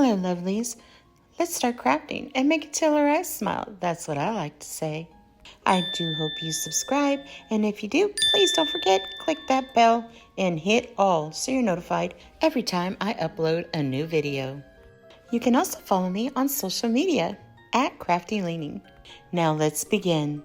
Hello, lovelies. Let's start crafting and make it till our eyes smile. That's what I like to say. I do hope you subscribe, and if you do, please don't forget, click that bell and hit all so you're notified every time I upload a new video. You can also follow me on social media at Krafty Leaning. Now let's begin.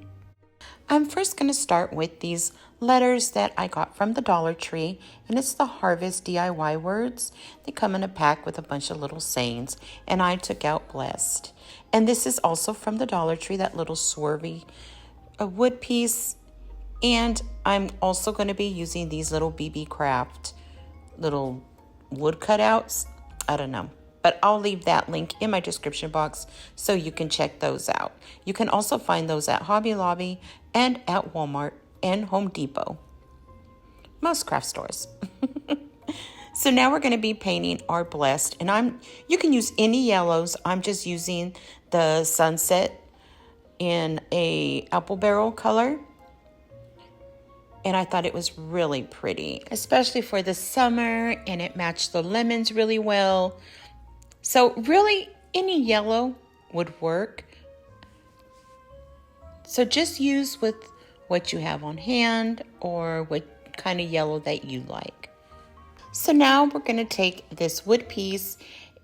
I'm first going to start with these letters that I got from the Dollar Tree, and it's the Harvest DIY words. They come in a pack with a bunch of little sayings, and I took out blessed. And this is also from the Dollar Tree, that little swervy wood piece. And I'm also going to be using these little BB Craft little wood cutouts. I don't know, but I'll leave that link in my description box so you can check those out. You can also find those at Hobby Lobby and at Walmart and Home Depot. Most craft stores. So now we're going to be painting our blessed, and you can use any yellows. I'm just using the Sunset in a apple barrel color. And I thought it was really pretty, especially for the summer, and it matched the lemons really well. So really, any yellow would work. So just use with what you have on hand or what kind of yellow that you like. So now we're going to take this wood piece,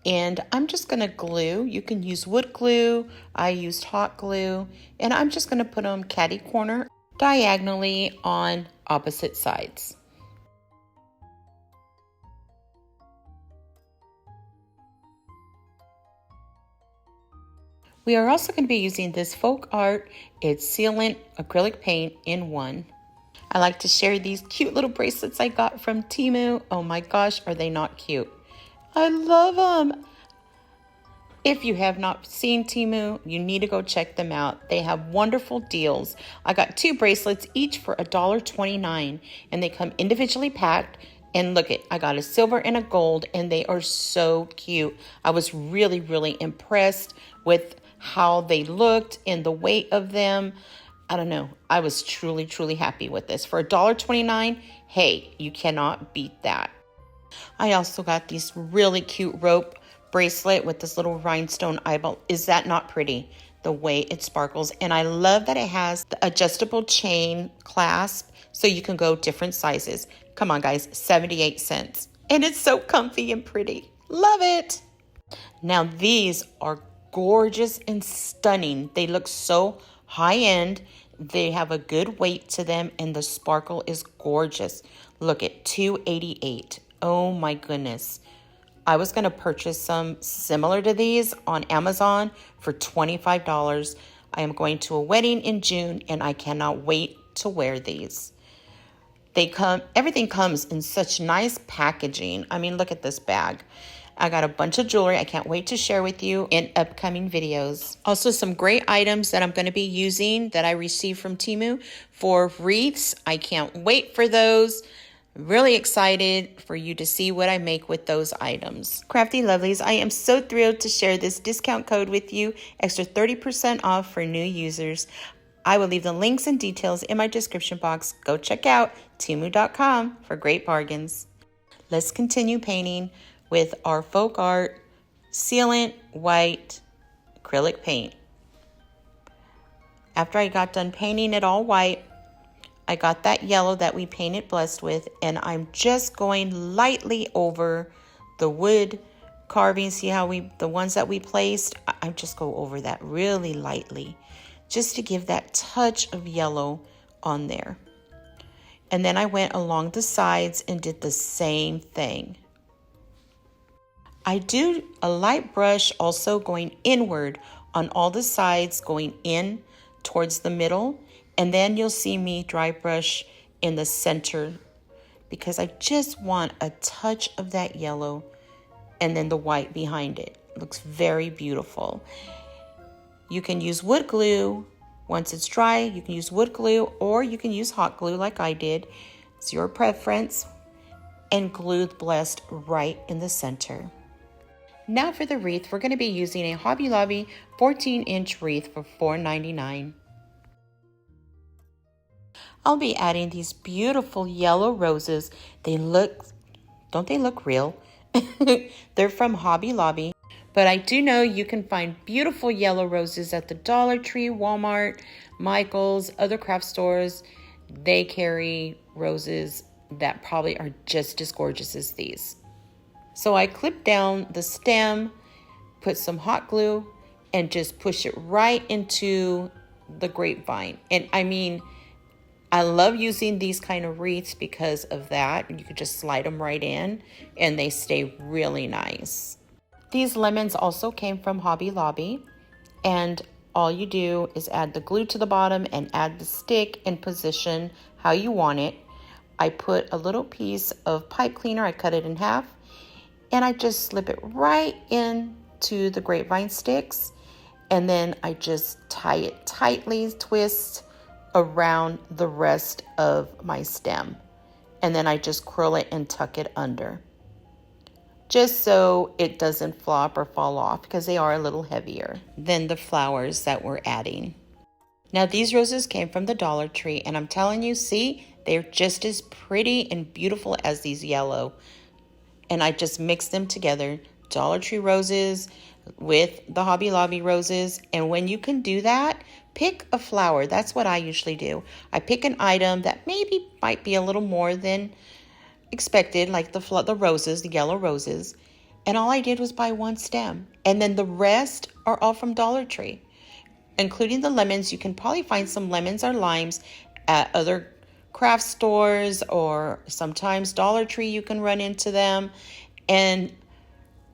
and I'm just going to glue. You can use wood glue. I used hot glue, and I'm just going to put them catty corner diagonally on opposite sides. We are also going to be using this folk art. It's sealant acrylic paint in one. I like to share these cute little bracelets I got from Teemu. Oh my gosh, are they not cute? I love them. If you have not seen Teemu, you need to go check them out. They have wonderful deals. I got 2 bracelets, each for $1.29, and they come individually packed. And look it, I got a silver and a gold, and they are so cute. I was really, really impressed with how they looked and the weight of them. I don't know. I was truly, truly happy with this. For $1.29, hey, you cannot beat that. I also got these really cute rope bracelet with this little rhinestone eyeball. Is that not pretty? The way it sparkles. And I love that it has the adjustable chain clasp so you can go different sizes. Come on, guys, 78 cents. And it's so comfy and pretty. Love it. Now these are gorgeous and stunning. They look so high-end. They have a good weight to them, and the sparkle is gorgeous. Look at $2.88. Oh my goodness. I was going to purchase some similar to these on Amazon for $25. I am going to a wedding in June, and I cannot wait to wear these. Everything comes in such nice packaging. I mean, look at this bag. I got a bunch of jewelry I can't wait to share with you in upcoming videos. Also, some great items that I'm going to be using that I received from Teemu for wreaths. I can't wait for those. Really excited for you to see what I make with those items. Crafty Lovelies, I am so thrilled to share this discount code with you. Extra 30% off for new users. I will leave the links and details in my description box. Go check out Teemu.com for great bargains. Let's continue painting with our folk art sealant white acrylic paint. After I got done painting it all white, I got that yellow that we painted blessed with, and I'm just going lightly over the wood carving. See how the ones that we placed, I just go over that really lightly just to give that touch of yellow on there. And then I went along the sides and did the same thing. I do a light brush also going inward on all the sides, going in towards the middle. And then you'll see me dry brush in the center because I just want a touch of that yellow and then the white behind it. It looks very beautiful. You can use wood glue. Once it's dry, you can use wood glue, or you can use hot glue like I did. It's your preference. And glue blessed right in the center. Now for the wreath, we're going to be using a Hobby Lobby 14-inch wreath for $4.99. I'll be adding these beautiful yellow roses. Don't they look real? They're from Hobby Lobby. But I do know you can find beautiful yellow roses at the Dollar Tree, Walmart, Michael's, other craft stores. They carry roses that probably are just as gorgeous as these. So I clipped down the stem, put some hot glue, and just push it right into the grapevine. And I mean, I love using these kind of wreaths because of that. You could just slide them right in and they stay really nice. These lemons also came from Hobby Lobby, and all you do is add the glue to the bottom and add the stick in position how you want it. I put a little piece of pipe cleaner, I cut it in half, and I just slip it right into the grapevine sticks, and then I just tie it tightly, twist around the rest of my stem, and then I just curl it and tuck it under, just so it doesn't flop or fall off, because they are a little heavier than the flowers that we're adding. Now these roses came from the Dollar Tree, and I'm telling you, see, they're just as pretty and beautiful as these yellow. And I just mixed them together, Dollar Tree roses with the Hobby Lobby roses. And when you can do that, pick a flower. That's what I usually do. I pick an item that maybe might be a little more than expected, like the roses, the yellow roses, and all I did was buy one stem, and then the rest are all from Dollar Tree, including the lemons. You can probably find some lemons or limes at other craft stores, or sometimes Dollar Tree you can run into them. And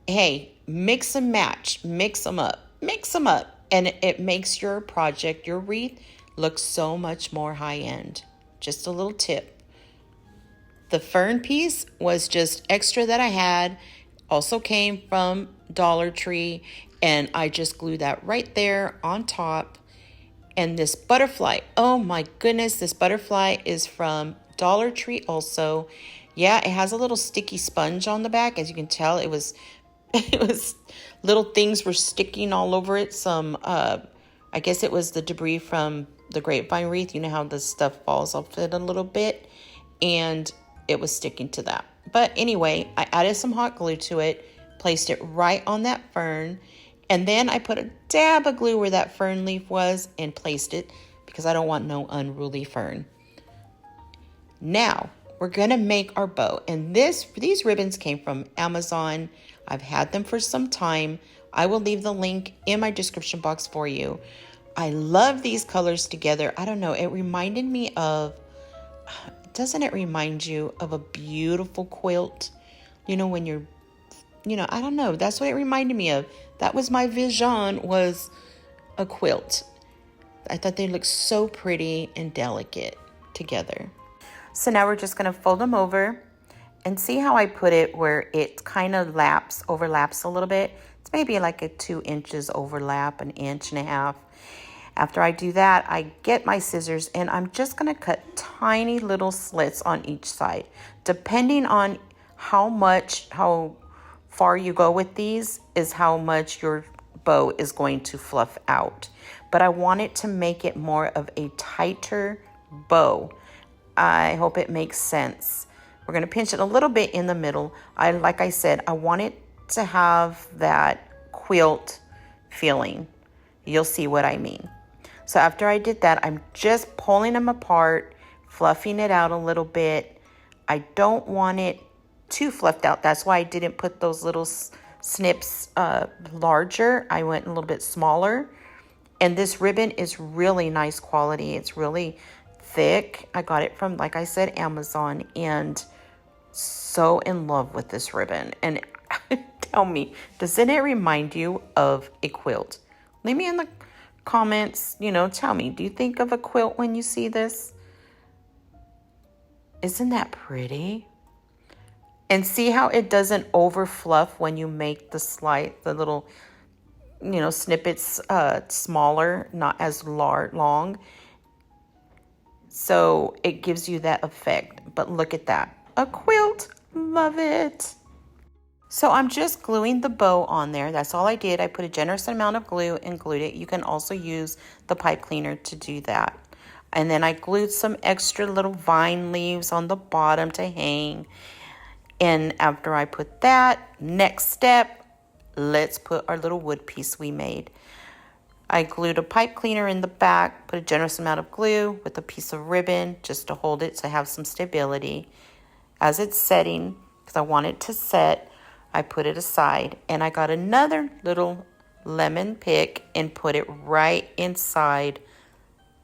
hey, mix and match, mix them up, and it makes your project, your wreath, look so much more high-end. Just a little tip. The fern piece was just extra that I had, also came from Dollar Tree, and I just glued that right there on top. And this butterfly, oh my goodness, this butterfly is from Dollar Tree also. Yeah, it has a little sticky sponge on the back. As you can tell, it was little things were sticking all over it. Some, I guess it was the debris from the grapevine wreath. You know how the stuff falls off it a little bit, and it was sticking to that. But anyway, I added some hot glue to it, placed it right on that fern, and then I put a dab of glue where that fern leaf was and placed it, because I don't want no unruly fern. Now we're gonna make our bow, and these ribbons came from Amazon. I've had them for some time. I will leave the link in my description box for you. I love these colors together. I don't know, it reminded me of, doesn't it remind you of a beautiful quilt? You know, when you're, I don't know, that's what it reminded me of. That was my vision, was a quilt. I thought they looked so pretty and delicate together. So now we're just gonna fold them over, and see how I put it where it kind of overlaps a little bit. It's maybe like a 2 inches overlap, 1.5 inches. After I do that, I get my scissors and I'm just gonna cut tiny little slits on each side. Depending on how far you go with these is how much your bow is going to fluff out. But I want it to make it more of a tighter bow. I hope it makes sense. We're gonna pinch it a little bit in the middle. Like I said, I want it to have that quilt feeling. You'll see what I mean. So after I did that, I'm just pulling them apart, fluffing it out a little bit. I don't want it too fluffed out. That's why I didn't put those little snips larger. I went a little bit smaller. And this ribbon is really nice quality. It's really thick. I got it from, like I said, Amazon, and so in love with this ribbon. And tell me, doesn't it remind you of a quilt? Leave me in the comments, tell me, do you think of a quilt when you see this? Isn't that pretty? And see how it doesn't over fluff when you make the little, snippets smaller, not as long. So it gives you that effect. But look at that, a quilt, love it. So I'm just gluing the bow on there. That's all I did. I put a generous amount of glue and glued it. You can also use the pipe cleaner to do that. And then I glued some extra little vine leaves on the bottom to hang. And after I put that, next step, let's put our little wood piece we made. I glued a pipe cleaner in the back, put a generous amount of glue with a piece of ribbon just to hold it to have some stability. As it's setting, because I want it to set, I put it aside, and I got another little lemon pick and put it right inside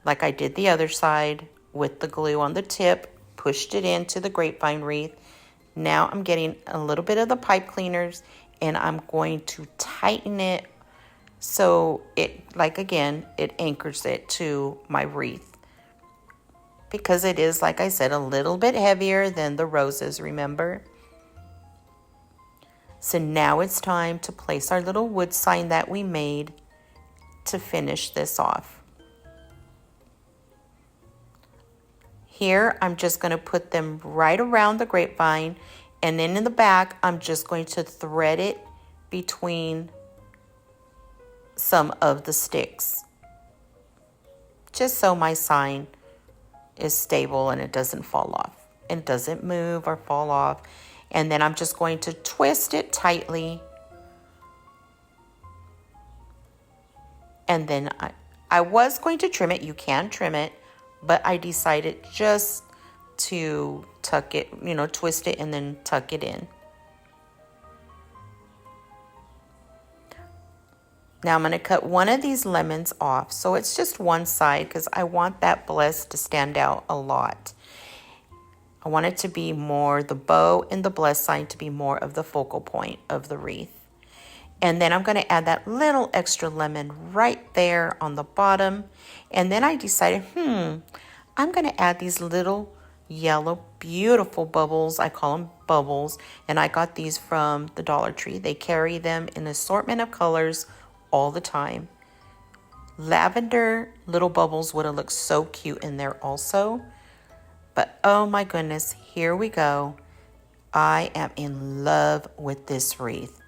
like I did the other side with the glue on the tip, pushed it into the grapevine wreath. Now I'm getting a little bit of the pipe cleaners and I'm going to tighten it so it, like again, it anchors it to my wreath. Because it is, like I said, a little bit heavier than the roses, remember? So now it's time to place our little wood sign that we made to finish this off. Here, I'm just going to put them right around the grapevine, and then in the back, I'm just going to thread it between some of the sticks, just so my sign is stable and it doesn't fall off. It doesn't move or fall off. And then I'm just going to twist it tightly. And then I was going to trim it. You can trim it. But I decided just to tuck it, twist it and then tuck it in. Now I'm going to cut one of these lemons off. So it's just one side because I want that blessed to stand out a lot. I want it to be more, the bow and the blessed sign to be more of the focal point of the wreath. And then I'm going to add that little extra lemon right there on the bottom. And then I decided, I'm going to add these little yellow, beautiful bubbles. I call them bubbles. And I got these from the Dollar Tree. They carry them in an assortment of colors all the time. Lavender little bubbles would have looked so cute in there also. But oh my goodness, here we go. I am in love with this wreath.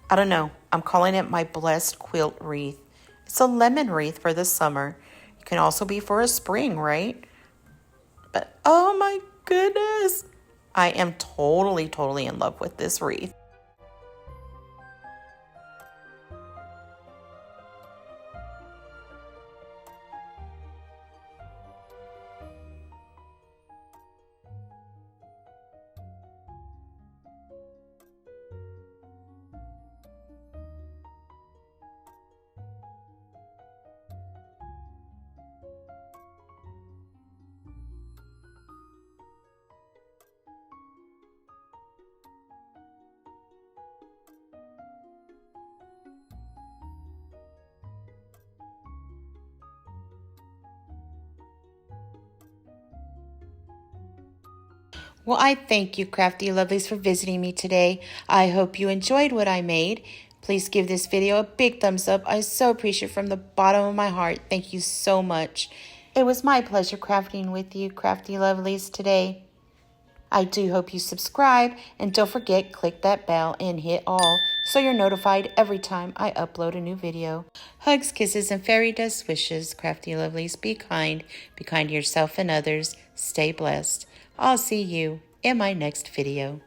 I don't know, I'm calling it my blessed quilt wreath. It's a lemon wreath for the summer. It can also be for a spring, right? But oh my goodness, I am totally in love with this wreath. Well, I thank you, Krafty Lovelies, for visiting me today. I hope you enjoyed what I made. Please give this video a big thumbs up. I so appreciate it from the bottom of my heart. Thank you so much. It was my pleasure crafting with you, Krafty Lovelies, today. I do hope you subscribe, and don't forget, click that bell and hit all so you're notified every time I upload a new video. Hugs, kisses, and fairy dust wishes, Krafty Lovelies. Be kind to yourself and others. Stay blessed. I'll see you in my next video.